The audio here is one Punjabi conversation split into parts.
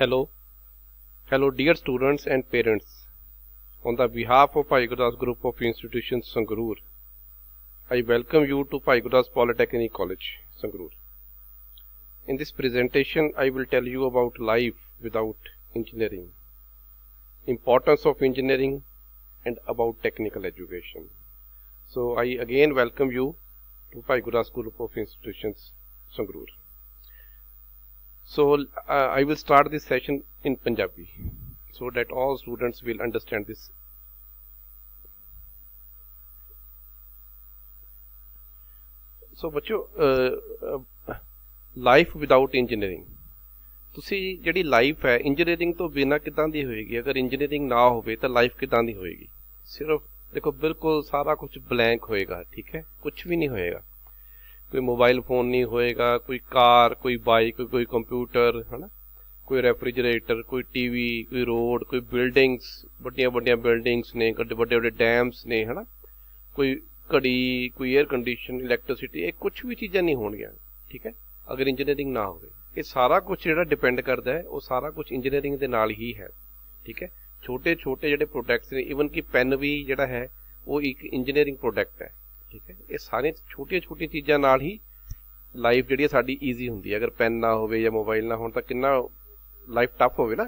Hello dear students and parents. On the behalf of Bhai Gurdas Group of Institutions Sangrur, I welcome you to Bhai Gurdas Polytechnic College, Sangrur. In this presentation, I will tell you about life without engineering, importance of engineering, and about technical education. So I again welcome you to Bhai Gurdas Group of Institutions, Sangrur. So I will start this session in Punjabi so that all students will understand this. So ਬੱਚੋ ਲਾਈਫ ਵਿਦਾਊਟ ਇੰਜੀਨੀਅਰਿੰਗ, ਤੁਸੀਂ ਜਿਹੜੀ ਲਾਈਫ ਹੈ ਇੰਜੀਨੀਅਰਿੰਗ ਤੋਂ ਬਿਨਾਂ ਕਿੱਦਾਂ ਦੀ ਹੋਏਗੀ? ਅਗਰ ਇੰਜੀਨੀਅਰਿੰਗ ਨਾ ਹੋਵੇ ਤਾਂ ਲਾਈਫ ਕਿੱਦਾਂ ਦੀ ਹੋਏਗੀ? ਸਿਰਫ ਦੇਖੋ ਬਿਲਕੁਲ ਸਾਰਾ ਕੁਝ ਬਲੈਂਕ ਹੋਏਗਾ, ਠੀਕ ਹੈ, ਕੁਝ ਵੀ ਨਹੀਂ ਹੋਏਗਾ। कोई मोबाइल फोन नहीं होएगा, कोई कार, कोई बाइक, कोई कंप्यूटर, है ना, कोई रेफ्रिजरेटर, कोई टीवी, कोई रोड, कोई बिल्डिंग्स, बड़िया बड़िया बिल्डिंग्स ने, बड़े बड़े डैम्स ने, है ना, कोई घड़ी, कोई एयर कंडीशन, इलैक्ट्रिसिटी, ये कुछ भी चीज़ां नहीं होणगियां, ठीक है, अगर इंजीनियरिंग ना होवे। ये सारा कुछ जिहड़ा डिपेंड करता है वो सारा कुछ इंजीनियरिंग दे नाल ही है, ठीक है। छोटे छोटे जिहड़े प्रोडक्ट्स ने, ईवन कि पेन भी जिहड़ा है वो एक इंजीनियरिंग प्रोडक्ट है, ठीक है। ये सारी छोटिया छोटिया चीज़ों नाल ही लाइफ जी साडी ईजी होंदी है। अगर पेन ना हो या मोबाइल ना हो तो कितना लाइफ टफ हो ना।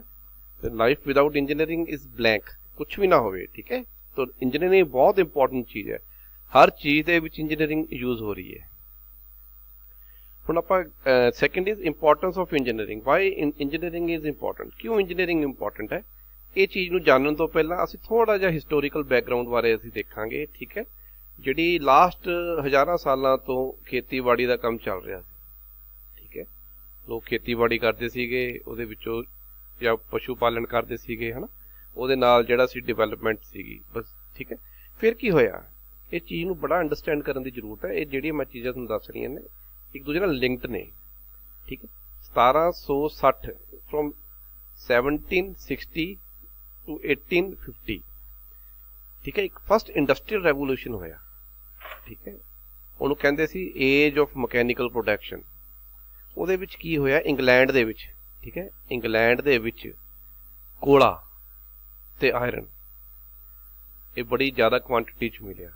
तो life without engineering is blank, कुछ भी ना हो, ठीक है। तो इंजीनियरिंग बहुत इंपॉर्टेंट चीज़ है, हर चीज़ के विच इंजीनियरिंग यूज हो रही है। हुण आपां second is importance of engineering. Why engineering is important, क्यों इंजीनियरिंग इंपॉर्टेंट है? ये चीज़ नूं जानन तो पहला असीं थोड़ा जिहा हिस्टोरीकल बैकग्राउंड बारे असीं देखांगे, ठीक है। ਜਿਹੜੀ ਲਾਸਟ ਹਜ਼ਾਰਾਂ ਸਾਲਾਂ ਤੋਂ ਖੇਤੀਬਾੜੀ ਦਾ ਕੰਮ ਚੱਲ ਰਿਹਾ ਸੀ, ਠੀਕ ਹੈ। ਲੋਕ ਖੇਤੀਬਾੜੀ ਕਰਦੇ ਸੀਗੇ, ਉਹਦੇ ਵਿੱਚੋਂ ਜਾਂ ਪਸ਼ੂ ਪਾਲਣ ਕਰਦੇ ਸੀਗੇ, ਹਨਾ, ਉਹਦੇ ਨਾਲ ਜਿਹੜਾ ਸੀ ਡਿਵੈਲਪਮੈਂਟ ਸੀਗੀ, ਬਸ, ਠੀਕ ਹੈ। ਫਿਰ ਕੀ ਹੋਇਆ? ਇਹ ਚੀਜ਼ ਨੂੰ ਬੜਾ ਅੰਡਰਸਟੈਂਡ ਕਰਨ ਦੀ ਜ਼ਰੂਰਤ ਹੈ। ਇਹ ਜਿਹੜੀਆਂ ਮੈਂ ਚੀਜ਼ਾਂ ਤੁਹਾਨੂੰ ਦੱਸ ਰਹੀਆਂ ਨੇ ਇੱਕ ਦੂਜੇ ਨਾਲ ਲਿੰਕਡ ਨੇ, ਠੀਕ ਹੈ। 1760 ਫਰੋਮ 1760 ਟੂ 1850, ठीक है, एक फस्ट इंडस्ट्रीयल रेवोल्यूशन होया, ठीक है। उन्होंने कहते सी एज ऑफ मकैनिकल प्रोडक्शन। ਉਹਦੇ ਵਿੱਚ ਕੀ ਹੋਇਆ? ਇੰਗਲੈਂਡ ਦੇ ਵਿੱਚ, ਠੀਕ ਹੈ, ਇੰਗਲੈਂਡ ਦੇ ਵਿੱਚ ਕੋਲਾ ਤੇ ਆਇਰਨ ਇਹ ਬੜੀ ਜ਼ਿਆਦਾ ਕੁਆਂਟੀਟੀ 'ਚ ਮਿਲਿਆ,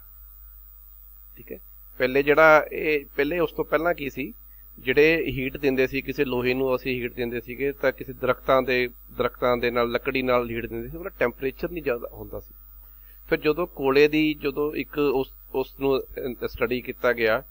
ਠੀਕ ਹੈ। ਪਹਿਲੇ ਜਿਹੜਾ ਇਹ ਪਹਿਲੇ ਉਸ ਤੋਂ ਪਹਿਲਾਂ ਕੀ ਸੀ, ਜਿਹੜੇ ਹੀਟ ਦਿੰਦੇ ਸੀ ਕਿਸੇ ਲੋਹੇ ਨੂੰ, ਅਸੀਂ ਹੀਟ ਦਿੰਦੇ ਸੀਗੇ ਤਾਂ ਕਿਸੇ ਦਰਖਤਾਂ ਦੇ ਨਾਲ ਲੱਕੜੀ ਨਾਲ ਹੀਟ ਦਿੰਦੇ ਸੀ, ਉਹਦਾ ਟੈਂਪਰੇਚਰ ਨਹੀਂ ਜ਼ਿਆਦਾ ਹੁੰਦਾ ਸੀ। ਫਿਰ ਜਦੋਂ ਕੋਲੇ ਦੀ ਜਦੋਂ ਇੱਕ ਉਸ ਨੂੰ ਸਟੱਡੀ ਕੀਤਾ ਗਿਆ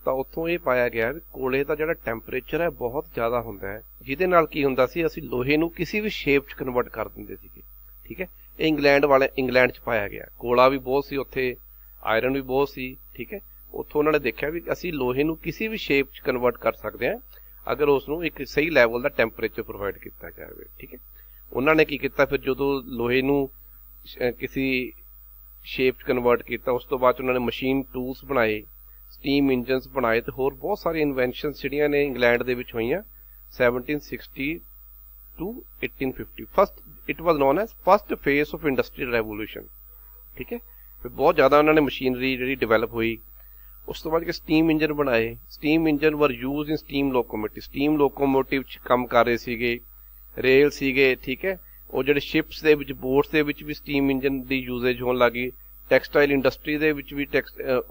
ਤਾਂ ਉੱਥੋਂ ਇਹ ਪਾਇਆ ਗਿਆ ਵੀ ਕੋਲੇ ਦਾ ਜਿਹੜਾ ਟੈਂਪਰੇਚਰ ਹੈ ਬਹੁਤ ਜ਼ਿਆਦਾ ਹੁੰਦਾ ਹੈ, ਜਿਹਦੇ ਨਾਲ ਕੀ ਹੁੰਦਾ ਸੀ, ਅਸੀਂ ਲੋਹੇ ਨੂੰ ਕਿਸੇ ਵੀ ਸ਼ੇਪ 'ਚ ਕਨਵਰਟ ਕਰ ਦਿੰਦੇ ਸੀਗੇ, ਠੀਕ ਹੈ। ਇਹ ਇੰਗਲੈਂਡ 'ਚ ਪਾਇਆ ਗਿਆ। ਕੋਲਾ ਵੀ ਬਹੁਤ ਸੀ ਉੱਥੇ, ਆਇਰਨ ਵੀ ਬਹੁਤ ਸੀ, ਠੀਕ ਹੈ। ਉੱਥੋਂ ਉਹਨਾਂ ਨੇ ਦੇਖਿਆ ਵੀ ਅਸੀਂ ਲੋਹੇ ਨੂੰ ਕਿਸੇ ਵੀ ਸ਼ੇਪ 'ਚ ਕਨਵਰਟ ਕਰ ਸਕਦੇ ਹਾਂ ਅਗਰ ਉਸ ਨੂੰ ਇੱਕ ਸਹੀ ਲੈਵਲ ਦਾ ਟੈਂਪਰੇਚਰ ਪ੍ਰੋਵਾਈਡ ਕੀਤਾ ਜਾਵੇ, ਠੀਕ ਹੈ। ਉਹਨਾਂ ਨੇ ਕੀ ਕੀਤਾ, ਫਿਰ ਜਦੋਂ ਲੋਹੇ ਨੂੰ ਕਿਸੇ ਸ਼ੇਪ 'ਚ ਕਨਵਰਟ ਕੀਤਾ, ਉਸ ਤੋਂ ਬਾਅਦ ਉਹਨਾਂ ਨੇ ਮਸ਼ੀਨ ਟੂਲਸ ਬਣਾਏ, ਸਟੀਮ ਇੰਜਨਸ ਬਣਾਏ ਤੇ ਹੋਰ ਬਹੁਤ ਸਾਰੀਆਂ ਇਨਵੈਂਸ਼ਨਸ ਜਿਹੜੀਆਂ ਨੇ ਇੰਗਲੈਂਡ ਦੇ ਵਿੱਚ ਹੋਈਆਂ 1760 to 1850। First it was known as first phase of industrial revolution, ਠੀਕ ਹੈ। ਫਿਰ ਬਹੁਤ ਜ਼ਿਆਦਾ ਉਹਨਾਂ ਨੇ ਮਸ਼ੀਨਰੀ ਜਿਹੜੀ ਡਿਵੈਲਪ ਹੋਈ। ਉਸ ਤੋਂ ਬਾਅਦ ਸਟੀਮ ਇੰਜਨ ਬਣਾਏ। ਸਟੀਮ ਇੰਜਨ ਵਰ ਯੂਜ਼ ਇਨ ਸਟੀਮ ਲੋਕੋਮੋਟਿਵ 'ਚ ਕੰਮ ਕਰ ਰਹੇ ਸੀਗੇ, ਰੇਲ ਸੀਗੇ, ਠੀਕ ਹੈ। ਉਹ ਜਿਹੜੇ ਸ਼ਿਪਸ ਦੇ ਵਿੱਚ, ਬੋਟਸ ਦੇ ਵਿੱਚ ਵੀ ਸਟੀਮ ਇੰਜਨ ਦੀ ਯੂਜ਼ੇਜ ਹੋਣ ਲੱਗੀ। ਟੈਕਸਟਾਈਲ ਇੰਡਸਟਰੀ ਦੇ ਵਿੱਚ ਵੀ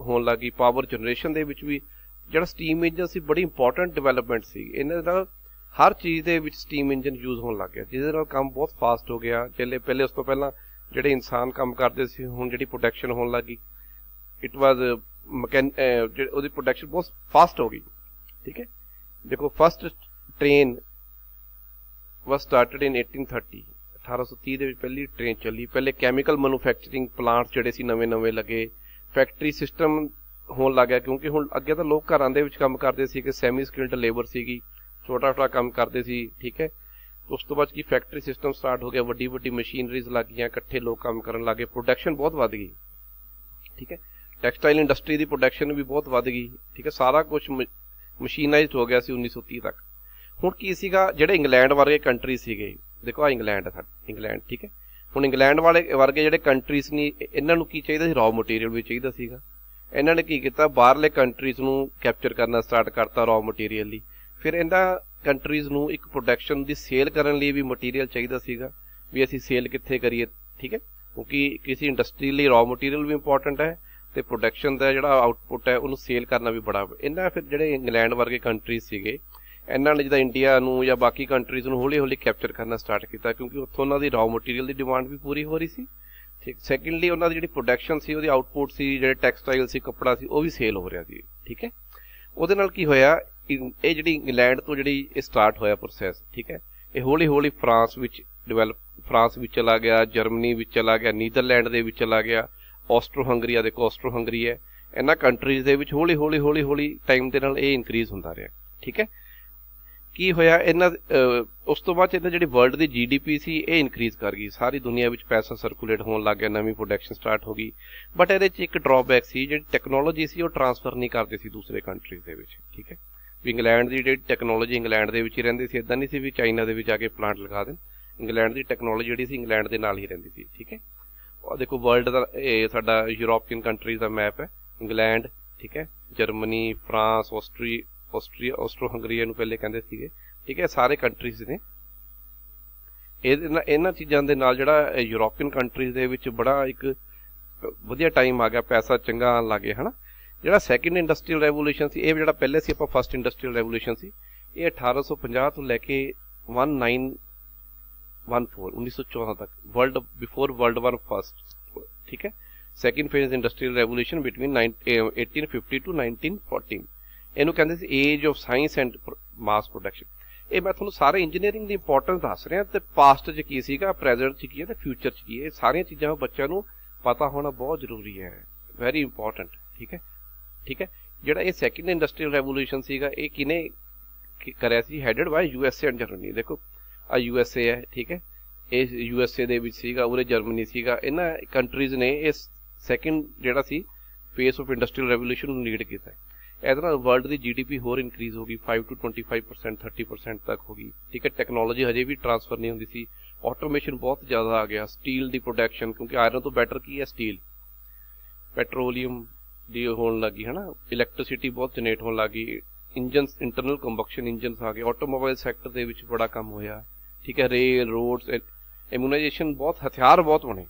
ਹੋਣ ਲੱਗੀ। ਪਾਵਰ ਜਨਰੇਸ਼ਨ ਦੇ ਵਿੱਚ ਵੀ ਜਿਹੜਾ ਸਟੀਮ ਇੰਜਨ ਸੀ ਬੜੀ ਇੰਪੋਰਟੈਂਟ ਡਿਵੈਲਪਮੈਂਟ ਸੀ। ਇਹਨਾਂ ਨਾਲ ਹਰ ਚੀਜ਼ ਦੇ ਵਿੱਚ ਸਟੀਮ ਇੰਜਨ ਯੂਜ਼ ਹੋਣ ਲੱਗ ਗਿਆ, ਜਿਹਦੇ ਨਾਲ ਕੰਮ ਬਹੁਤ ਫਾਸਟ ਹੋ ਗਿਆ। ਪਹਿਲੇ ਉਸ ਤੋਂ ਪਹਿਲਾਂ ਜਿਹੜੇ ਇਨਸਾਨ ਕੰਮ ਕਰਦੇ ਸੀ, ਹੁਣ ਜਿਹੜੀ ਪ੍ਰੋਡਕਸ਼ਨ ਹੋਣ ਲੱਗੀ, ਇਟ ਵਾਜ਼ ਉਹਦੀ ਪ੍ਰੋਡਕਸ਼ਨ ਬਹੁਤ ਫਾਸਟ ਹੋ ਗਈ, ਠੀਕ ਹੈ। ਦੇਖੋ ਫਸਟ ਟ੍ਰੇਨ ਵਾਜ਼ ਸਟਾਰਟਡ ਇਨ 1830। 1830 ਦੇ ਵਿੱਚ ਪਹਿਲੀ ਟ੍ਰੇਨ ਚੱਲੀ। ਪਹਿਲੇ ਕੈਮੀਕਲ ਮੈਨੂਫੈਕਚਰਿੰਗ ਪਲਾਂਟ ਜਿਹੜੇ ਸੀ ਨਵੇਂ ਲੱਗੇ। ਫੈਕਟਰੀ ਸਿਸਟਮ ਹੋਣ ਲੱਗ ਗਿਆ, ਕਿਉਂਕਿ ਹੁਣ ਅੱਗੇ ਤਾਂ ਲੋਕ ਘਰਾਂ ਦੇ ਵਿੱਚ ਕੰਮ ਕਰਦੇ ਸੀ ਕਿ ਸੈਮੀ ਸਕਿਲਡ ਲੇਬਰ ਸੀਗੀ, ਛੋਟਾ ਕੰਮ ਕਰਦੇ ਸੀ, ਠੀਕ ਹੈ। ਉਸ ਤੋਂ ਬਾਅਦ ਕੀ ਫੈਕਟਰੀ ਸਿਸਟਮ ਸਟਾਰਟ ਹੋ ਗਿਆ, ਵੱਡੀ ਮਸ਼ੀਨਰੀਜ਼ ਲੱਗ ਗਈਆਂ, ਇਕੱਠੇ ਲੋਕ ਕੰਮ ਕਰਨ ਲੱਗੇ, ਪ੍ਰੋਡਕਸ਼ਨ ਬਹੁਤ ਵੱਧ ਗਈ, ਠੀਕ ਹੈ। ਟੈਕਸਟਾਈਲ ਇੰਡਸਟਰੀ ਦੀ ਪ੍ਰੋਡਕਸ਼ਨ ਵੀ ਬਹੁਤ ਵੱਧ ਗਈ, ਠੀਕ ਹੈ। ਸਾਰਾ ਕੁਝ ਮਸ਼ੀਨਾਈਜ਼ਡ ਹੋ ਗਿਆ ਸੀ 1930 ਤੱਕ। ਹੁਣ ਕੀ ਸੀਗਾ, ਜਿਹੜੇ ਇੰਗਲੈਂਡ ਵਰਗੇ ਕੰਟਰੀ ਸੀਗੇ, ਦੇਖੋ ਆ ਇੰਗਲੈਂਡ, ਠੀਕ ਹੈ। ਹੁਣ ਇੰਗਲੈਂਡ ਵਰਗੇ ਜਿਹੜੇ ਕੰਟਰੀਜ਼ ਨੇ, ਇਹਨਾਂ ਨੂੰ ਕੀ ਚਾਹੀਦਾ ਸੀ? ਰॉ ਮਟੀਰੀਅਲ ਵੀ ਚਾਹੀਦਾ ਸੀਗਾ। ਇਹਨਾਂ ਨੇ ਕੀ ਕੀਤਾ, ਬਾਹਰਲੇ ਕੰਟਰੀਜ਼ ਨੂੰ ਕੈਪਚਰ ਕਰਨਾ ਸਟਾਰਟ ਕਰਤਾ ਰॉ ਮਟੀਰੀਅਲ ਲਈ। ਫਿਰ ਇਹਨਾਂ ਕੰਟਰੀਜ਼ ਨੂੰ ਇੱਕ ਪ੍ਰੋਡਕਸ਼ਨ ਦੀ ਸੇਲ ਕਰਨ ਲਈ ਵੀ ਮਟੀਰੀਅਲ ਚਾਹੀਦਾ ਸੀਗਾ ਵੀ ਅਸੀਂ ਸੇਲ ਕਿੱਥੇ ਕਰੀਏ, ਠੀਕ ਹੈ, ਕਿਉਂਕਿ ਕਿਸੇ ਇੰਡਸਟਰੀ ਲਈ ਰॉ ਮਟੀਰੀਅਲ ਵੀ ਇੰਪੋਰਟੈਂਟ ਹੈ ਤੇ ਪ੍ਰੋਡਕਸ਼ਨ ਦਾ ਜਿਹੜਾ ਆਊਟਪੁੱਟ ਹੈ ਉਹਨੂੰ ਸੇਲ ਕਰਨਾ ਵੀ ਬੜਾ। ਇਹਨਾਂ ਫਿਰ ਜਿਹੜੇ ਇੰਗਲੈਂਡ ਵਰਗੇ ਕੰਟਰੀਜ਼ ਸੀਗੇ, ਇਹਨਾਂ ਨੇ ਜਿੱਦਾਂ ਇੰਡੀਆ ਨੂੰ ਜਾਂ ਬਾਕੀ ਕੰਟਰੀਜ਼ ਨੂੰ ਹੌਲੀ ਹੌਲੀ ਕੈਪਚਰ ਕਰਨਾ ਸਟਾਰਟ ਕੀਤਾ, ਕਿਉਂਕਿ ਉੱਥੋਂ ਉਹਨਾਂ ਦੀ ਰॉ ਮਟੀਰੀਅਲ ਦੀ ਡਿਮਾਂਡ ਵੀ ਪੂਰੀ ਹੋ ਰਹੀ ਸੀ, ਠੀਕ। ਸੈਕਿੰਡਲੀ ਉਹਨਾਂ ਦੀ ਜਿਹੜੀ ਪ੍ਰੋਡਕਸ਼ਨ ਸੀ, ਉਹਦੀ ਆਊਟਪੁੱਟ ਸੀ, ਜਿਹੜੇ ਟੈਕਸਟਾਈਲ ਸੀ, ਕੱਪੜਾ ਸੀ, ਉਹ ਵੀ ਸੇਲ ਹੋ ਰਿਹਾ ਸੀ, ਠੀਕ ਹੈ। ਉਹਦੇ ਨਾਲ ਕੀ ਹੋਇਆ, ਇਹ ਜਿਹੜੀ ਇੰਗਲੈਂਡ ਤੋਂ ਜਿਹੜੀ ਇਹ ਸਟਾਰਟ ਹੋਇਆ ਪ੍ਰੋਸੈਸ, ਠੀਕ ਹੈ, ਇਹ ਹੌਲੀ ਹੌਲੀ ਫਰਾਂਸ ਵਿੱਚ ਫਰਾਂਸ ਵਿੱਚ ਚਲਾ ਗਿਆ, ਜਰਮਨੀ ਵਿੱਚ ਚਲਾ ਗਿਆ, ਨੀਦਰਲੈਂਡ ਦੇ ਵਿੱਚ ਚਲਾ ਗਿਆ, ਆਸਟਰੋ ਹੰਗਰੀ, ਦੇਖੋ ਆਸਟਰੋ ਹੰਗਰੀ ਹੈ, ਇਹਨਾਂ ਕੰਟਰੀਜ਼ ਦੇ ਵਿੱਚ ਹੌਲੀ ਹੌਲੀ ਟਾਈਮ ਦੇ ਨਾਲ ਇਹ ਇਨਕਰੀਜ਼ ਹੁੰਦਾ ਰਿਹਾ, ਠੀਕ ਹੈ। ਕੀ ਹੋਇਆ ਇਹਨਾਂ ਉਸ ਤੋਂ ਬਾਅਦ ਇਹਨਾਂ ਜਿਹੜੀ ਵਰਲਡ ਦੀ GDP ਸੀ ਇਹ ਇਨਕਰੀਜ਼ ਕਰ ਗਈ, ਸਾਰੀ ਦੁਨੀਆ ਵਿੱਚ ਪੈਸਾ ਸਰਕੂਲੇਟ ਹੋਣ ਲੱਗ ਗਿਆ, ਨਵੀਂ ਪ੍ਰੋਡਕਸ਼ਨ ਸਟਾਰਟ ਹੋ ਗਈ। ਬਟ ਇਹਦੇ 'ਚ ਇੱਕ ਡਰਾਬੈਕ ਸੀ, ਜਿਹੜੀ ਟੈਕਨੋਲੋਜੀ ਸੀ ਉਹ ਟਰਾਂਸਫਰ ਨਹੀਂ ਕਰਦੇ ਸੀ ਦੂਸਰੇ ਕੰਟਰੀਜ਼ ਦੇ ਵਿੱਚ, ਠੀਕ ਹੈ। ਵੀ ਇੰਗਲੈਂਡ ਦੀ ਜਿਹੜੀ ਟੈਕਨੋਲੋਜੀ ਇੰਗਲੈਂਡ ਦੇ ਵਿੱਚ ਹੀ ਰਹਿੰਦੀ ਸੀ, ਇੱਦਾਂ ਨਹੀਂ ਸੀ ਵੀ ਚਾਈਨਾ ਦੇ ਵਿੱਚ ਆ ਕੇ ਪਲਾਂਟ ਲਗਾ ਦੇਣ। ਇੰਗਲੈਂਡ ਦੀ ਟੈਕਨੋਲੋਜੀ ਜਿਹੜੀ ਸੀ ਇੰਗਲੈਂਡ ਦੇ ਨਾਲ ਹੀ ਰਹਿੰਦੀ ਸੀ, ਠੀਕ ਹੈ। ਉਹ ਦੇਖੋ ਵਰਲਡ ਦਾ ਇਹ ਸਾਡਾ ਯੂਰੋਪੀਅਨ ਕੰਟਰੀਜ਼ ਦਾ ਮੈਪ ਹੈ, ਇੰਗਲੈਂਡ, ਠੀਕ ਹੈ, ਜਰਮਨੀ, ਫਰਾਂਸ, ਆਸਟਰੋ ਹੰਗਰੀ ਨੂੰ ਪਹਿਲੇ ਕਹਿੰਦੇ ਸੀਗੇ, ਠੀਕ ਹੈ, ਸਾਰੇ ਕੰਟਰੀਜ਼ ਨੇ। ਇਹਨਾਂ ਚੀਜ਼ਾਂ ਦੇ ਨਾਲ ਜਿਹੜਾ ਯੂਰੋਪੀਅਨ ਕੰਟਰੀਜ਼ ਦੇ ਵਿੱਚ ਬੜਾ ਇੱਕ ਵਧੀਆ ਟਾਈਮ ਆ ਗਿਆ, ਪੈਸਾ ਚੰਗਾ ਆਉਣ ਲੱਗ ਗਿਆ, ਹੈ ਨਾ। ਜਿਹੜਾ ਸੈਕਿੰਡ ਇੰਡਸਟਰੀਅਲ ਰੈਵੋਲੂਸ਼ਨ ਸੀ, ਇਹ ਜਿਹੜਾ ਪਹਿਲੇ ਸੀ ਆਪਾਂ ਫਸਟ ਇੰਡਸਟਰੀਅਲ ਰੈਵੋਲੂਸ਼ਨ ਸੀ, ਇਹ 1850 ਤੋਂ ਲੈ ਕੇ 1914 ਤੱਕ, ਬਿਫੋਰ ਵਰਲਡ ਵਾਰ ਫਸਟ, ਠੀਕ ਹੈ। Second phase industrial revolution between 1850 to 1914, ਇਹਨੂੰ ਕਹਿੰਦੇ ਸੀ age of science and mass production. ਇਹ ਮੈਂ ਤੁਹਾਨੂੰ ਸਾਰੇ ਇੰਜੀਨੀਅਰਿੰਗ ਦੀ ਇੰਪੋਰਟੈਂਸ ਦੱਸ ਰਿਹਾ, ਤੇ ਪਾਸਟ 'ਚ ਕੀ ਸੀਗਾ, ਪ੍ਰੈਜ਼ੈਂਟ 'ਚ ਕੀ ਹੈ, ਤੇ ਫਿਊਚਰ 'ਚ ਕੀ ਹੈ। ਇਹ ਸਾਰੀਆਂ ਚੀਜ਼ਾਂ ਬੱਚਿਆਂ ਨੂੰ ਪਤਾ ਹੋਣਾ ਬਹੁਤ ਜ਼ਰੂਰੀ ਹੈ, ਵੈਰੀ ਇੰਪੋਰਟੈਂਟ, ਠੀਕ ਹੈ, ਠੀਕ ਹੈ। ਜਿਹੜਾ ਇਹ ਸੈਕਿੰਡ ਇੰਡਸਟਰੀਅਲ ਰੈਵੋਲੂਸ਼ਨ ਸੀਗਾ, ਇਹ ਕਿਹਨੇ ਕਰਿਆ ਸੀ, headed by USA and Germany. ਦੇਖੋ ਆ USA ਹੈ, ਠੀਕ ਹੈ, ਇਹ USA ਦੇ ਵਿੱਚ ਸੀਗਾ, ਉਰੇ ਜਰਮਨੀ ਸੀਗਾ। ਇਹਨਾਂ ਕੰਟਰੀਜ਼ ਨੇ ਇਸ ਸੈਕਿੰਡ ਜਿਹੜਾ ਸੀ ਫੇਸ ਆਫ ਇੰਡਸਟਰੀਅਲ ਰੈਵੋਲੂਸ਼ਨ ਨੂੰ ਲੀਡ ਕੀਤਾ। ਇਹਦੇ ਨਾਲ ਵਰਲਡ ਦੀ GDP ਹੋਰ ਇਨਕਰੀਜ਼ ਹੋ ਗਈ, 5 to 25%, 30% ਤੱਕ ਹੋ ਗਈ, ਠੀਕ ਹੈ। ਟੈਕਨੋਲੋਜੀ ਹਜੇ ਵੀ ਟਰਾਂਸਫਰ ਨਹੀਂ ਹੁੰਦੀ ਸੀ, ਆਟੋਮੇਸ਼ਨ ਬਹੁਤ ਜ਼ਿਆਦਾ ਆ ਗਿਆ, ਸਟੀਲ ਦੀ ਪ੍ਰੋਡਕਸ਼ਨ, ਕਿਉਂਕਿ ਆਇਰਨ ਤੋਂ ਬੈਟਰ ਕੀ ਹੈ ਸਟੀਲ, ਪੈਟਰੋਲੀਅਮ ਦੀ ਹੋਣ ਲੱਗੀ, ਹੈ ਨਾ, ਇਲੈਕਟ੍ਰਿਸਿਟੀ ਬਹੁਤ ਜਨਰੇਟ ਹੋਣ ਲੱਗੀ, ਇੰਜਨਸ, ਇੰਟਰਨਲ ਕੰਬਕਸ਼ਨ ਇੰਜਨਸ ਆ ਗਏ, ਆਟੋਮੋਬਾਈਲ ਸੈਕਟਰ ਦੇ ਵਿੱਚ ਬੜਾ ਕੰਮ ਹੋਇਆ, ਠੀਕ ਹੈ। ਰੇਲ, ਰੋਡਸ, ਇਮਿਊਨਾਈਜੇਸ਼ਨ, ਬਹੁਤ ਹਥਿਆਰ ਬਹੁਤ ਬਣੇ।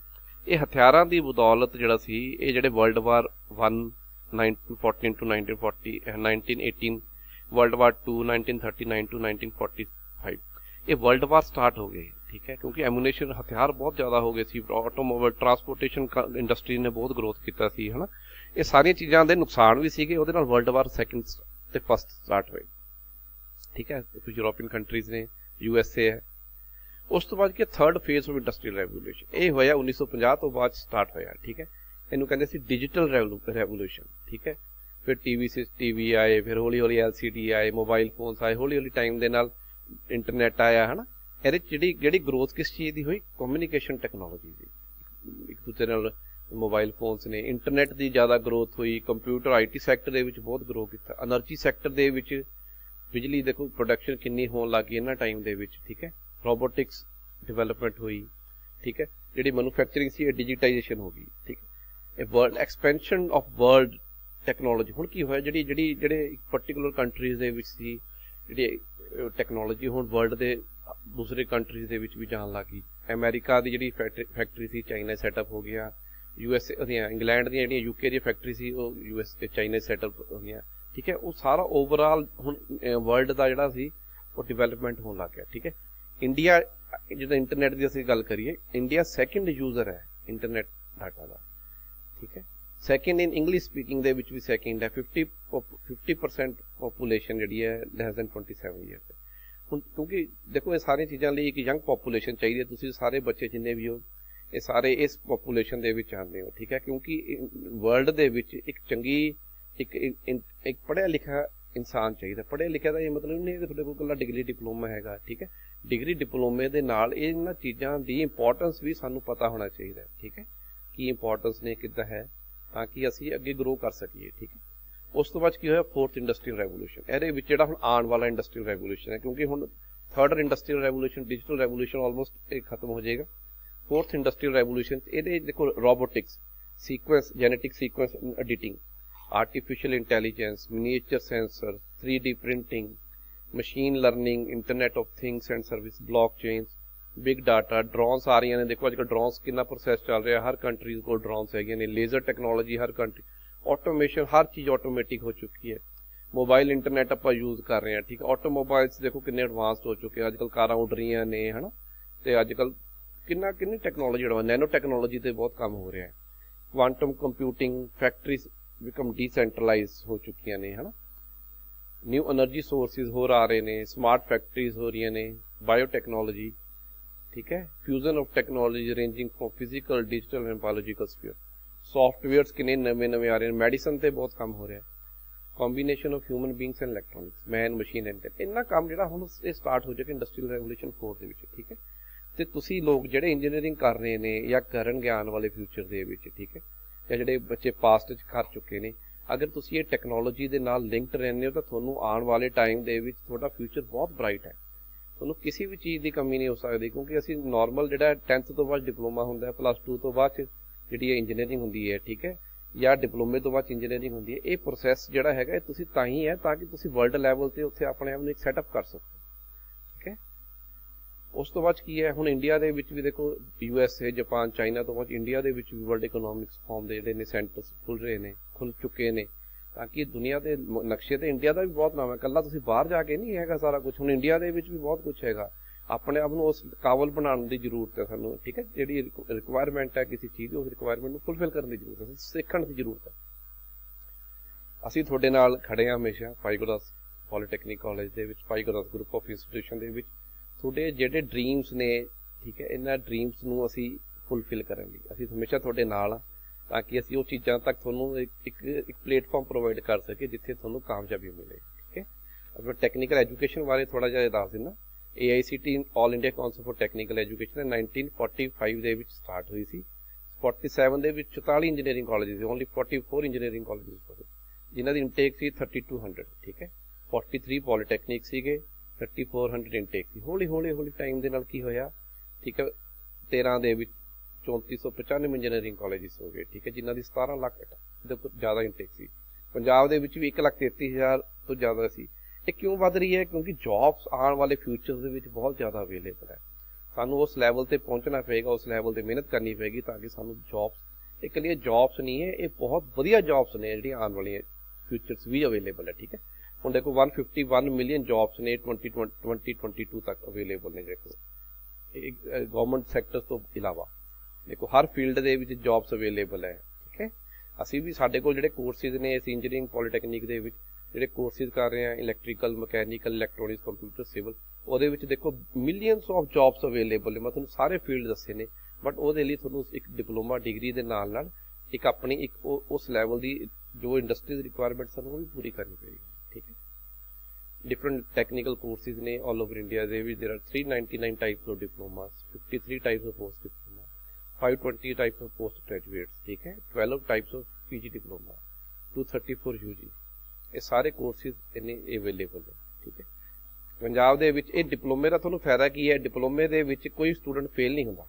ਇਹ ਹਥਿਆਰਾਂ ਦੀ ਬਦੌਲਤ ਜਿਹੜਾ ਸੀ, ਇਹ ਜਿਹੜੇ world war 1 1914 to 1940, 1918, world war 2 1939 to 1945, ਇਹ ਵਰਲਡ ਵਾਰ ਸਟਾਰਟ ਹੋ ਗਏ, ਠੀਕ ਹੈ, ਕਿਉਂਕਿ ਐਮੂਨੇਸ਼ਨ, ਹਥਿਆਰ ਬਹੁਤ ਜ਼ਿਆਦਾ ਹੋ ਗਏ ਸੀ। ਆਟੋਮੋਬਾਈਲ ਟਰਾਂਸਪੋਰਟੇਸ਼ਨ ਇੰਡਸਟਰੀ ਨੇ ਬਹੁਤ ਗਰੋਥ ਕੀਤਾ ਸੀ, ਹੈ ਨਾ। ਇਹ ਸਾਰੀਆਂ ਚੀਜ਼ਾਂ ਦੇ ਨੁਕਸਾਨ ਵੀ ਸੀਗੇ, ਉਹਦੇ ਨਾਲ ਵਰਲਡ ਵਾਰ ਸੈਕਿੰਡ ਤੇ ਫਸਟ ਸਟਾਰਟ ਹੋਏ, ਠੀਕ ਹੈ। ਕੁਝ ਯੂਰੋਪੀਅਨ ਕੰਟਰੀਜ਼ ਨੇ, USA ਹੈ। ਉਸ ਤੋਂ ਬਾਅਦ ਕੀ third phase of industrial revolution, ਇਹ ਹੋਇਆ 1950 ਤੋਂ ਬਾਅਦ ਸਟਾਰਟ ਹੋਇਆ, ਠੀਕ ਹੈ। ਇਹਨੂੰ ਕਹਿੰਦੇ ਸੀ ਡਿਜੀਟਲ ਰੈਵੋਲੂਸ਼ਨ, ਠੀਕ ਹੈ। ਫਿਰ TV ਆਏ, ਫਿਰ ਹੌਲੀ ਹੌਲੀ LCD ਆਏ, ਮੋਬਾਈਲ ਫੋਨਸ ਆਏ, ਹੌਲੀ ਹੌਲੀ ਟਾਈਮ ਦੇ ਨਾਲ ਇੰਟਰਨੈਟ ਆਇਆ, ਹੈ ਨਾ। ਇਹਦੇ 'ਚ ਜਿਹੜੀ ਗਰੋਥ ਕਿਸ ਚੀਜ਼ ਦੀ ਹੋਈ, ਕਮਿਊਨੀਕੇਸ਼ਨ ਟੈਕਨੋਲੋਜੀ ਦੀ, ਇੱਕ ਦੂਜੇ ਨਾਲ ਮੋਬਾਈਲ ਫੋਨਸ ਨੇ, ਇੰਟਰਨੈਟ ਦੀ ਜ਼ਿਆਦਾ ਗਰੋਥ ਹੋਈ, ਕੰਪਿਊਟਰ IT ਸੈਕਟਰ ਦੇ ਵਿੱਚ ਬਹੁਤ ਗਰੋ ਕੀਤਾ, એનર્ਜੀ ਸੈਕਟਰ ਦੇ ਵਿੱਚ ਬਿਜਲੀ ਦੇਖੋ ਪ੍ਰੋਡਕਸ਼ਨ ਕਿੰਨੀ ਹੋਣ ਲੱਗ ਗਈ ਇਹਨਾਂ ਟਾਈਮ ਦੇ ਵਿੱਚ, ਠੀਕ ਹੈ। ਰੋਬੋਟਿਕਸ ਡਿਵੈਲਪਮੈਂਟ ਹੋਈ, ਠੀਕ ਹੈ। ਜਿਹੜੀ ਮੈਨੂਫੈਕਚਰਿੰਗ ਸੀ ਇਹ ਡਿਜੀਟਾਈਜੇਸ਼ਨ ਹੋ ਗਈ, ਠੀਕ ਹੈ। ਇਹ world expansion of world technology. ਹੁਣ ਕੀ ਹੋਇਆ, ਜਿਹੜੇ ਪਰਟੀਕੂਲਰ ਕੰਟਰੀਜ਼ ਦੇ ਵਿੱਚ ਸੀ ਜਿਹੜੀ ਟੈਕਨੋਲੋਜੀ, ਹੁਣ ਵਰਲਡ ਦੇ ਦੂਸਰੇ ਕੰਟਰੀਜ਼ ਦੇ ਵਿੱਚ ਵੀ ਜਾਣ ਲੱਗ ਗਈ। ਅਮਰੀਕਾ ਦੀ ਜਿਹੜੀ ਫੈਕਟਰੀ ਸੀ ਚਾਈਨਾ ਸੈਟਅਪ ਹੋ ਗਿਆ, USA ਦੀਆਂ, ਇੰਗਲੈਂਡ ਦੀਆਂ ਜਿਹੜੀਆਂ UK ਦੀਆਂ ਫੈਕਟਰੀ ਸੀ ਉਹ ਚਾਈਨਾ ਸੈਟਅਪ ਹੋ ਗਈਆਂ, ਠੀਕ ਹੈ। ਉਹ ਸਾਰਾ ਓਵਰਆਲ ਹੁਣ ਵਰਲਡ ਦਾ ਜਿਹੜਾ ਸੀ ਉਹ ਡਿਵੈਲਪਮੈਂਟ ਹੋਣ ਲੱਗ ਗਿਆ, ਠੀਕ ਹੈ। ਇੰਡੀਆ, ਜਦੋਂ ਇੰਟਰਨੈਟ ਦੀ ਅਸੀਂ ਗੱਲ ਕਰੀਏ, ਇੰਡੀਆ ਸੈਕਿੰਡ ਯੂਜ਼ਰ ਹੈ ਇੰਟਰਨੈਟ ਡਾਟਾ ਦਾ, ਠੀਕ ਹੈ। ਸੈਕਿੰਡ ਇਨ ਇੰਗਲਿਸ਼ ਸਪੀਕਿੰਗ ਦੇ ਵਿੱਚ ਵੀ ਸੈਕਿੰਡ ਹੈ। 50% ਪੋਪੂਲੇਸ਼ਨ ਜਿਹੜੀ ਹੈ ਲੈਸ ਦੈਨ 27 ਈਅਰਸ ਹੈ। ਹੁਣ ਕਿਉਂਕਿ ਦੇਖੋ ਇਹ ਸਾਰੀਆਂ ਚੀਜ਼ਾਂ ਲਈ ਇੱਕ ਯੰਗ ਪੋਪੂਲੇਸ਼ਨ ਚਾਹੀਦੀ ਹੈ। ਤੁਸੀਂ ਸਾਰੇ ਬੱਚੇ ਜਿੰਨੇ ਵੀ ਹੋ, ਇਹ ਸਾਰੇ ਇਸ ਪੋਪੂਲੇਸ਼ਨ ਦੇ ਵਿੱਚ ਆਉਂਦੇ ਹੋ, ਠੀਕ ਹੈ। ਕਿਉਂਕਿ ਵਰਲਡ ਦੇ ਵਿੱਚ ਇੱਕ ਚੰਗੀ ਇੱਕ ਪੜ੍ਹਿਆ ਲਿਖਿਆ ਇਨਸਾਨ ਚਾਹੀਦਾ। ਪੜ੍ਹਿਆ ਲਿਖਿਆ ਦਾ ਇਹ ਮਤਲਬ ਨਹੀਂ ਹੈ ਕਿ ਤੁਹਾਡੇ ਕੋਲ ਇਕੱਲਾ ਡਿਗਰੀ ਡਿਪਲੋਮਾ ਹੈਗਾ, ਠੀਕ ਹੈ। ਡਿਗਰੀ ਡਿਪਲੋਮੇ ਦੇ ਨਾਲ ਇਹਨਾਂ ਚੀਜ਼ਾਂ ਦੀ ਇੰਪੋਰਟੈਂਸ ਵੀ ਸਾਨੂੰ ਪਤਾ ਹੋਣਾ ਚਾਹੀਦਾ, ਠੀਕ ਹੈ। ਕੀ ਇੰਪੋਰਟੈਂਸ ਨੇ, ਕਿੱਦਾਂ ਹੈ, ਤਾਂ ਕਿ ਅਸੀਂ ਅੱਗੇ ਗਰੋ ਕਰ ਸਕੀਏ, ਠੀਕ ਹੈ। ਉਸ ਤੋਂ ਬਾਅਦ ਕੀ ਹੋਇਆ, ਫੋਰਥ ਇੰਡਸਟਰੀਅਲ ਰੈਵੋਲੂਸ਼ਨ। ਇਹਦੇ ਵਿੱਚ ਜਿਹੜਾ ਹੁਣ ਆਉਣ ਵਾਲਾ ਇੰਡਸਟਰੀਅਲ ਰੈਵੋਲੂਸ਼ਨ ਹੈ, ਕਿਉਂਕਿ ਹੁਣ third industrial revolution, digital revolution almost ਇਹ ਖਤਮ ਹੋ ਜਾਏਗਾ। ਫੋਰਥ ਇੰਡਸਟਰੀਅਲ ਰੈਵੋਲੂਸ਼ਨ ਇਹਦੇ ਦੇਖੋ robotics, sequence, genetic sequence editing, artificial intelligence, miniature sensor, 3D printing, machine learning, internet of things and service, blockchain, big data, drones ਆ ਰਹੀਆਂ ਨੇ। ਦੇਖੋ ਅੱਜ ਕੱਲ੍ਹ ਡਰੋਨਸ ਕਿੰਨਾ ਪ੍ਰੋਸੈਸ ਚੱਲ ਰਿਹਾ, ਹਰ ਕੰਟਰੀ ਕੋਲ ਡਰੋਨਸ ਹੈਗੀਆਂ ਨੇ। ਲੇਜ਼ਰ ਟੈਕਨੋਲੋਜੀ ਹਰ ਕੰਟਰੀ, ਆਟੋਮੇਸ਼ਨ, ਹਰ ਚੀਜ਼ ਆਟੋਮੈਟਿਕ ਹੋ ਚੁੱਕੀ ਹੈ। ਮੋਬਾਈਲ ਇੰਟਰਨੈਟ ਆਪਾਂ ਯੂਜ਼ ਕਰ ਰਹੇ ਹਾਂ, ਠੀਕ ਹੈ। ਆਟੋਮੋਬਾਈਲਸ ਦੇਖੋ ਕਿੰਨੇ ਐਡਵਾਂਸਡ ਹੋ ਚੁੱਕੇ, ਅੱਜ ਕੱਲ੍ਹ ਕਾਰਾਂ ਉੱਡ ਰਹੀਆਂ ਨੇ, ਹੈ ਨਾ। ਅਤੇ ਅੱਜ ਕੱਲ੍ਹ ਕਿੰਨੀ ਟੈਕਨੋਲੋਜੀ ਐਡਵਾਂਸ, ਨੈਨੋ ਟੈਕਨੋਲੋਜੀ 'ਤੇ ਬਹੁਤ ਕੰਮ ਹੋ ਰਿਹਾ ਹੈ। ਕੁਆਂਟਮ ਕੰਪਿਊਟਿੰਗ, ਫੈਕਟਰੀਜ਼ ਬਿਕਮ ਡੀਸੈਂਟਰਲਾਈਜ਼ ਹੋ ਚੁੱਕੀਆਂ ਨੇ, ਹੈ ਨਾ। ਨਿਊ ਐਨਰਜੀ ਸੋਰਸਿਸ ਹੋਰ ਆ ਰਹੇ ਨੇ, ਸਮਾਰਟ ਫੈਕਟਰੀਜ਼ ਹੋ ਰਹੀਆਂ ਨੇ, ਬਾਇਓਟੈਕਨੋਲੋਜੀ, ਠੀਕ ਹੈ। Fusion of technology ranging from physical, digital and biological sphere. Softwares ਕਿੰਨੇ ਨਵੇਂ ਆ ਰਹੇ ਨੇ, ਮੈਡੀਸਨ 'ਤੇ ਬਹੁਤ ਕੰਮ ਹੋ ਰਿਹਾ। Combination of human beings and electronics, man machine and ਇੰਨਾ ਕੰਮ ਜਿਹੜਾ ਹੁਣ ਇਹ ਸਟਾਰਟ ਹੋ ਜਾਏਗਾ ਇੰਡਸਟਰੀਅਲ ਰੈਵੋਲੂਸ਼ਨ 4 ਦੇ ਵਿੱਚ, ਠੀਕ ਹੈ। ਅਤੇ ਤੁਸੀਂ ਲੋਕ ਜਿਹੜੇ ਇੰਜੀਨੀਅਰਿੰਗ ਕਰ ਰਹੇ ਨੇ ਜਾਂ ਕਰਨਗੇ ਆਉਣ ਵਾਲੇ ਫਿਊਚਰ ਦੇ ਵਿੱਚ, ਠੀਕ ਹੈ, ਜਾਂ ਜਿਹੜੇ ਬੱਚੇ ਪਾਸਟ 'ਚ ਕਰ ਚੁੱਕੇ ਨੇ, ਅਗਰ ਤੁਸੀਂ ਇਹ ਟੈਕਨੋਲੋਜੀ ਦੇ ਨਾਲ ਲਿੰਕਡ ਰਹਿੰਦੇ ਹੋ ਤਾਂ ਤੁਹਾਨੂੰ ਆਉਣ ਵਾਲੇ ਟਾਈਮ ਦੇ ਵਿੱਚ ਤੁਹਾਡਾ ਫਿਊਚਰ ਬਹੁਤ ਬਰਾਈਟ ਹੈ। ਤੁਹਾਨੂੰ ਕਿਸੇ ਵੀ ਚੀਜ਼ ਦੀ ਕਮੀ ਨਹੀਂ ਹੋ ਸਕਦੀ, ਕਿਉਂਕਿ ਅਸੀਂ ਨਾਰਮਲ ਜਿਹੜਾ 10th ਤੋਂ ਬਾਅਦ ਡਿਪਲੋਮਾ ਹੁੰਦਾ ਹੈ, +2 ਤੋਂ ਬਾਅਦ 'ਚ ਜਿਹੜੀ ਹੈ ਇੰਜੀਨੀਅਰਿੰਗ ਹੁੰਦੀ ਹੈ, ਠੀਕ ਹੈ, ਜਾਂ ਡਿਪਲੋਮੇ ਤੋਂ ਬਾਅਦ ਇੰਜੀਨੀਅਰਿੰਗ ਹੁੰਦੀ ਹੈ। ਇਹ ਪ੍ਰੋਸੈਸ ਜਿਹੜਾ ਹੈਗਾ ਇਹ ਤੁਸੀਂ ਤਾਂ ਹੀ ਹੈ ਤਾਂ ਕਿ ਤੁਸੀਂ ਵਰਲਡ ਲੈਵਲ 'ਤੇ ਉੱਥੇ ਆਪਣੇ ਆਪ ਨੂੰ ਇੱਕ ਸੈਟਅਪ ਕਰ ਸਕੋ, ਠੀਕ ਹੈ। ਉਸ ਤੋਂ ਬਾਅਦ ਕੀ ਹੈ, ਹੁਣ ਇੰਡੀਆ ਦੇ ਵਿੱਚ ਵੀ ਦੇਖੋ USA, ਜਾਪਾਨ, ਚਾਈਨਾ ਤੋਂ ਬਾਅਦ ਇੰਡੀਆ ਦੇ ਵਿੱਚ ਵੀ ਵਰਲਡ ਇਕਨੋਮਿਕਸ ਫੋਰਮ ਦੇ ਜਿਹੜੇ ਨੇ ਸੈਂਟਰਸ ਖੁੱਲ ਚੁੱਕੇ ਨੇ, ਤਾਂ ਕਿ ਦੁਨੀਆ ਦੇ ਨਕਸ਼ੇ 'ਤੇ ਇੰਡੀਆ ਦਾ ਵੀ ਬਹੁਤ ਨਾਮ ਹੈ। ਇਕੱਲਾ ਤੁਸੀਂ ਬਾਹਰ ਜਾ ਕੇ ਨਹੀਂ ਹੈਗਾ ਸਾਰਾ ਕੁਝ, ਹੁਣ ਇੰਡੀਆ ਦੇ ਵਿੱਚ ਵੀ ਬਹੁਤ ਕੁਝ ਹੈਗਾ। ਆਪਣੇ ਆਪ ਨੂੰ ਉਸ ਕਾਬਲ ਬਣਾਉਣ ਦੀ ਜ਼ਰੂਰਤ ਹੈ ਸਾਨੂੰ, ਠੀਕ ਹੈ। ਜਿਹੜੀ ਰਿਕੁਆਇਰਮੈਂਟ ਹੈ ਕਿਸੇ ਚੀਜ਼ ਦੀ, ਉਸ ਰਿਕੁਆਇਰਮੈਂਟ ਨੂੰ ਫੁਲਫਿਲ ਕਰਨ ਦੀ ਜ਼ਰੂਰਤ ਹੈ, ਸਿੱਖਣ ਦੀ ਜ਼ਰੂਰਤ ਹੈ। ਅਸੀਂ ਤੁਹਾਡੇ ਨਾਲ ਖੜੇ ਹਾਂ ਹਮੇਸ਼ਾ ਭਾਈ ਗੁਰਦਾਸ ਪੋਲੀਟੈਕਨਿਕ ਕਾਲਜ ਦੇ ਵਿੱਚ, Bhai Gurdas group of institution ਦੇ ਵਿੱਚ। ਤੁਹਾਡੇ ਜਿਹੜੇ ਡਰੀਮਸ ਨੇ, ਠੀਕ ਹੈ, ਇਹਨਾਂ ਡਰੀਮਸ ਨੂੰ ਅਸੀਂ ਫੁਲਫਿਲ ਕਰਾਂਗੇ। ਅਸੀਂ ਹਮੇਸ਼ਾ ਤੁਹਾਡੇ ਨਾਲ ਹਾਂ ਤਾਂ ਕਿ ਅਸੀਂ ਉਹ ਚੀਜ਼ਾਂ ਤੱਕ ਤੁਹਾਨੂੰ ਇੱਕ ਪਲੇਟਫਾਰਮ ਪ੍ਰੋਵਾਈਡ ਕਰ ਸਕੀਏ ਜਿੱਥੇ ਤੁਹਾਨੂੰ ਕਾਮਯਾਬੀ ਮਿਲੇ, ਠੀਕ ਹੈ। ਅਗਰ ਟੈਕਨੀਕਲ ਐਜੂਕੇਸ਼ਨ ਬਾਰੇ ਥੋੜ੍ਹਾ ਜਿਹਾ ਦੱਸ ਦਿੰਦਾ। AICT all India council for technical education 1945 ਦੇ ਵਿੱਚ ਸਟਾਰਟ ਹੋਈ ਸੀ। 47 ਦੇ ਵਿੱਚ 44 ਇੰਜੀਨੀਅਰਿੰਗ ਕਾਲਜ ਸੀ, ਓਨਲੀ 44 ਇੰਜੀਨੀਅਰਿੰਗ ਕਾਲਜ ਜਿਨ੍ਹਾਂ ਦੀ ਇਨਟੇਕ ਸੀ 3200, ਠੀਕ ਹੈ। 43 ਪੋਲੀਟੈਕਨਿਕ ਸੀਗੇ, 3400 ਇਨਟੇਕ ਸੀ। ਹੌਲੀ ਟਾਈਮ ਦੇ ਨਾਲ ਕੀ ਹੋਇਆ, ਠੀਕ ਹੈ, 13 ਦੇ ਵਿੱਚ 3495 ਇੰਜੀਨੀਅਰਿੰਗ ਕਾਲਜਿਸ ਹੋ ਗਏ, ਠੀਕ ਹੈ, ਜਿਨ੍ਹਾਂ ਦੀ 17 ਲੱਖ ਦੇ ਤੋਂ ਜ਼ਿਆਦਾ ਇਨਟੇਕ ਸੀ। ਪੰਜਾਬ ਦੇ ਵਿੱਚ ਵੀ 1,33,000 ਤੋਂ ਜ਼ਿਆਦਾ ਸੀ। ਇਹ ਕਿਉਂ ਵੱਧ ਰਹੀ ਹੈ? ਕਿਉਂਕਿ ਜੌਬਸ ਆਉਣ ਵਾਲੇ ਫਿਊਚਰ ਦੇ ਵਿੱਚ ਬਹੁਤ ਜ਼ਿਆਦਾ ਅਵੇਲੇਬਲ ਹੈ। ਸਾਨੂੰ ਉਸ ਲੈਵਲ 'ਤੇ ਪਹੁੰਚਣਾ ਪਏਗਾ, ਉਸ ਲੈਵਲ 'ਤੇ ਮਿਹਨਤ ਕਰਨੀ ਪਏਗੀ ਤਾਂ ਕਿ ਸਾਨੂੰ ਜੌਬਸ, ਇਹ ਇਕੱਲੀਆਂ ਜੌਬਸ ਨਹੀਂ ਹੈ, ਇਹ ਬਹੁਤ ਵਧੀਆ ਜੌਬਸ ਨੇ ਜਿਹੜੀਆਂ ਆਉਣ ਵਾਲੀਆਂ ਫਿਊਚਰਸ ਵੀ ਅਵੇਲੇਬਲ ਹੈ, ਠੀਕ ਹੈ। ਹੁਣ ਦੇਖੋ 151 ਮਿਲੀਅਨ ਜੌਬਸ ਨੇ 2022 ਤੱਕ ਅਵੇਲੇਬਲ ਨੇ। ਦੇਖੋ ਗਵਰਨਮੈਂਟ ਸੈਕਟਰਸ ਤੋਂ ਇਲਾਵਾ ਦੇਖੋ ਹਰ ਫੀਲਡ ਦੇ ਵਿੱਚ ਜੌਬਸ ਅਵੇਲੇਬਲ ਹੈ, ਠੀਕ ਹੈ। ਅਸੀਂ ਵੀ, ਸਾਡੇ ਕੋਲ ਜਿਹੜੇ ਕੋਰਸਿਸ ਨੇ, ਅਸੀਂ ਇੰਜੀਨੀਅਰਿੰਗ ਪੋਲੀਟੈਕਨਿਕ ਦੇ ਵਿੱਚ ਜਿਹੜੇ ਕੋਰਸਿਸ ਕਰ ਰਹੇ ਹਾਂ, electrical, mechanical, electronics, computer, civil, ਉਹਦੇ ਵਿੱਚ ਦੇਖੋ ਮਿਲੀਅਨਸ ਆਫ ਜੌਬਸ ਅਵੇਲੇਬਲ ਨੇ। ਮੈਂ ਤੁਹਾਨੂੰ ਸਾਰੇ ਫੀਲਡ ਦੱਸੇ ਨੇ, ਬਟ ਉਹਦੇ ਲਈ ਤੁਹਾਨੂੰ ਇੱਕ ਡਿਪਲੋਮਾ ਡਿਗਰੀ ਦੇ ਨਾਲ ਇੱਕ ਆਪਣੀ ਇੱਕ ਉਸ ਲੈਵਲ ਦੀ ਜੋ ਇੰਡਸਟਰੀ ਦੀ ਰਿਕੁਆਇਰਮੈਂਟਸ ਹਨ ਉਹ ਵੀ ਪੂਰੀ ਕਰਨੀ ਪਏਗੀ, ਠੀਕ ਹੈ। ਡਿਫਰੈਂਟ ਟੈਕਨੀਕਲ ਕੋਰਸਿਸ ਨੇ ਆਲ ਓਵਰ ਇੰਡੀਆ ਦੇ ਵਿੱਚ। ਦੇਰ R 399 types of diplomas, 53 types of post diploma, 520 types of post graduates, ਠੀਕ ਹੈ, 12 types of PG diploma, 234 UG। ਇਹ ਸਾਰੇ ਕੋਰਸਿਸ ਇੰਨੇ ਅਵੇਲੇਬਲ ਨੇ, ਠੀਕ ਹੈ। ਪੰਜਾਬ ਦੇ ਵਿੱਚ ਇਹ ਡਿਪਲੋਮੇ ਦਾ ਤੁਹਾਨੂੰ ਫਾਇਦਾ ਕੀ ਹੈ? ਡਿਪਲੋਮੇ ਦੇ ਵਿੱਚ ਕੋਈ ਸਟੂਡੈਂਟ ਫੇਲ ਨਹੀਂ ਹੁੰਦਾ।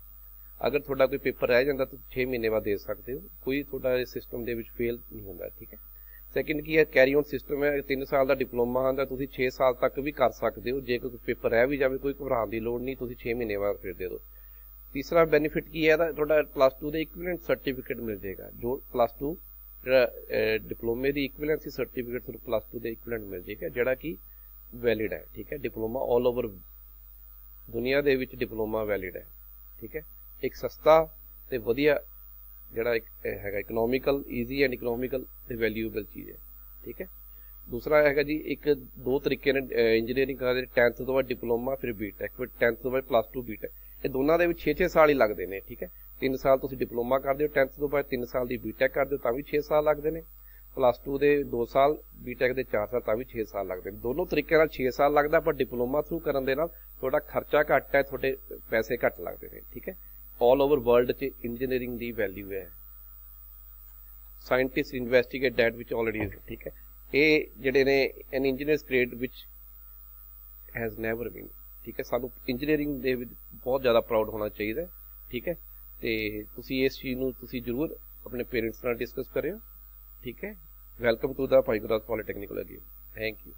ਅਗਰ ਤੁਹਾਡਾ ਕੋਈ ਪੇਪਰ ਰਹਿ ਜਾਂਦਾ ਤਾਂ 6 ਮਹੀਨੇ ਬਾਅਦ ਦੇ ਸਕਦੇ ਹੋ, ਕੋਈ ਤੁਹਾਡਾ ਇਸ ਸਿਸਟਮ ਦੇ ਵਿੱਚ ਫੇਲ ਨਹੀਂ ਹੁੰਦਾ, ਠੀਕ ਹੈ। ਸੈਕਿੰਡ ਕੀ ਹੈ? ਕੈਰੀ ਔਨ ਸਿਸਟਮ ਹੈ। 3 ਸਾਲ ਦਾ ਡਿਪਲੋਮਾ ਆਉਂਦਾ, ਤੁਸੀਂ 6 ਸਾਲ ਤੱਕ ਵੀ ਕਰ ਸਕਦੇ ਹੋ। ਜੇ ਕੋਈ ਪੇਪਰ ਰਹਿ ਵੀ ਜਾਵੇ, ਕੋਈ ਘਬਰਾਉਣ ਦੀ ਲੋੜ ਨਹੀਂ, ਤੁਸੀਂ 6 ਮਹੀਨੇ ਬਾਅਦ ਫਿਰ ਦੇ ਦਿਓ। ਤੀਸਰਾ ਬੈਨੀਫਿਟ ਕੀ ਹੈ? ਤੁਹਾਡਾ +2 ਦੇ ਇਕੁਇਵਲੈਂਟ ਸਰਟੀਫਿਕੇਟ ਮਿਲ ਜਾਏਗਾ। ਜੋ +2 ਜਿਹੜਾ ਡਿਪਲੋਮੇ ਦੀ ਇਕੁਇਵਲੈਂਸੀ ਸਰਟੀਫਿਕੇਟ ਤੁਹਾਨੂੰ +2 ਦੇ ਇਕੁਇਵਲੈਂਟ ਮਿਲ ਜਾਏਗਾ, ਜਿਹੜਾ ਕਿ ਵੈਲਿਡ ਹੈ, ਠੀਕ ਹੈ। ਡਿਪਲੋਮਾ ਆਲ ਓਵਰ ਦੁਨੀਆ ਦੇ ਵਿੱਚ ਡਿਪਲੋਮਾ ਵੈਲਿਡ ਹੈ, ਠੀਕ ਹੈ। ਇੱਕ ਸਸਤਾ ਤੇ ਵਧੀਆ ਜਿਹੜਾ ਇੱਕ ਹੈਗਾ ਇਕਨੋਮਿਕਲ, ਈਜ਼ੀ ਐਂਡ ਇਕਨੋਮਿਕਲ ਤੇ ਵੈਲਿਊਏਬਲ ਚੀਜ਼ ਹੈ, ਠੀਕ ਹੈ। ਦੂਸਰਾ ਹੈਗਾ ਜੀ, ਇੱਕ ਦੋ ਤਰੀਕੇ ਨੇ ਇੰਜੀਨੀਅਰਿੰਗ ਕਰਦੇ, 10th ਤੋਂ ਬਾਅਦ ਡਿਪਲੋਮਾ, ਫਿਰ ਬੀਟੈਕ, ਫਿਰ 10th ਤੋਂ ਬਾਅਦ +2 ਬੀਟੈਕ। ਇਹ ਦੋਨਾਂ ਦੇ ਵਿੱਚ 6-6 ਸਾਲ ਹੀ ਲੱਗਦੇ ਨੇ, ਠੀਕ ਹੈ। 3 ਸਾਲ ਤੁਸੀਂ ਡਿਪਲੋਮਾ ਕਰਦੇ ਹੋ, 10th ਤੋਂ ਬਾਅਦ 3 ਸਾਲ ਦੀ ਬੀਟੈਕ ਕਰਦੇ ਹੋ ਤਾਂ ਵੀ 6 ਸਾਲ ਲੱਗਦੇ ਨੇ, +2 ਦੇ 2 ਸਾਲ, ਬੀਟੈਕ ਦੇ 4 ਸਾਲ, ਤਾਂ ਵੀ 6 ਸਾਲ ਲੱਗਦੇ ਨੇ। ਦੋਨੋਂ ਤਰੀਕੇ ਨਾਲ 6 ਸਾਲ ਲੱਗਦਾ, ਪਰ ਡਿਪਲੋਮਾ ਥਰੂ ਕਰਨ ਦੇ ਨਾਲ ਤੁਹਾਡਾ ਖਰਚਾ ਘੱਟ ਹੈ, ਤੁਹਾਡੇ ਪੈਸੇ ਘੱਟ ਲੱਗਦੇ ਨੇ, ਠੀਕ ਹੈ। ਆਲ ਓਵਰ ਵਰਲਡ 'ਚ ਇੰਜੀਨੀਅਰਿੰਗ ਦੀ ਵੈਲਿਊ ਹੈ। ਸਾਇੰਟਿਸਟ ਇਨਵੈਸਟੀਗੇਟ ਡੈਟ ਵਿਚ ਆਲਰੇਡੀ, ਠੀਕ ਹੈ। ਇਹ ਜਿਹੜੇ ਨੇ ਐਨ ਇੰਜੀਨੀਅਰਸ ਗ੍ਰੇਡ ਵਿਚ ਹੈਜ਼ ਨੈਵਰ ਬੀਨ, ਠੀਕ ਹੈ। ਸਾਨੂੰ ਇੰਜੀਨੀਅਰਿੰਗ ਦੇ ਵਿੱਚ ਬਹੁਤ ਜ਼ਿਆਦਾ ਪ੍ਰਾਊਡ ਹੋਣਾ ਚਾਹੀਦਾ, ਠੀਕ ਹੈ। ਤੇ ਤੁਸੀਂ ਇਸ ਚੀਜ਼ ਨੂੰ ਤੁਸੀਂ ਜ਼ਰੂਰ ਆਪਣੇ ਪੇਰੈਂਟਸ ਨਾਲ ਡਿਸਕਸ ਕਰਿਓ, ਠੀਕ ਹੈ। Welcome to the Bhai Gurdas polytechnic again. Thank you.